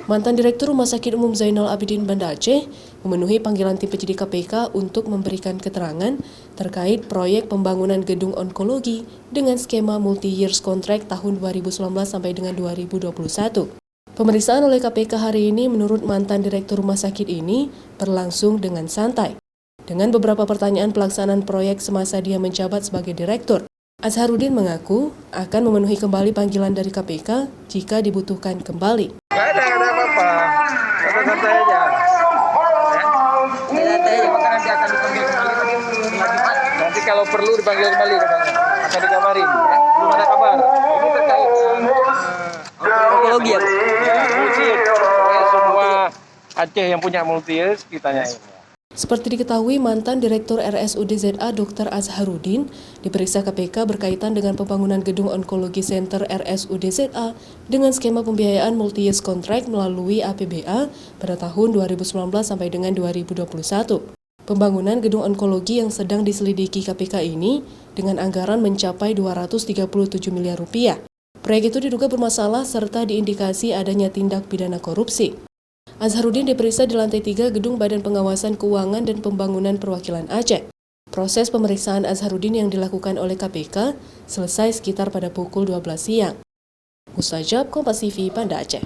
Mantan Direktur Rumah Sakit Umum Zainal Abidin Banda Aceh memenuhi panggilan tim penyidik KPK untuk memberikan keterangan terkait proyek pembangunan gedung onkologi dengan skema multi-years contract tahun 2019 sampai dengan 2021. Pemeriksaan oleh KPK hari ini menurut mantan Direktur Rumah Sakit ini berlangsung dengan santai. Dengan beberapa pertanyaan pelaksanaan proyek semasa dia menjabat sebagai direktur, Azharuddin mengaku akan memenuhi kembali panggilan dari KPK jika dibutuhkan kembali. Nggak ada apa-apa. Santai aja. Santai aja, maka nanti akan dipanggil kembali. Nanti kalau perlu dipanggil kembali, akan dikabarin. Ya. Belum ada kabar. Ini terkait onkologi ya? Multi-years. Semua Aceh yang punya multi-years, kita tanyain. Seperti diketahui, mantan Direktur RSUD ZA Dr. Azharuddin diperiksa KPK berkaitan dengan pembangunan gedung onkologi center RSUD ZA dengan skema pembiayaan multi-years contract melalui APBA pada tahun 2019 sampai dengan 2021. Pembangunan gedung onkologi yang sedang diselidiki KPK ini dengan anggaran mencapai 237 miliar rupiah. Proyek itu diduga bermasalah serta diindikasi adanya tindak pidana korupsi. Azharuddin diperiksa di lantai 3 Gedung Badan Pengawasan Keuangan dan Pembangunan Perwakilan Aceh. Proses pemeriksaan Azharuddin yang dilakukan oleh KPK selesai sekitar pada pukul 12 siang. Mustajab, Kompas TV, Banda Aceh.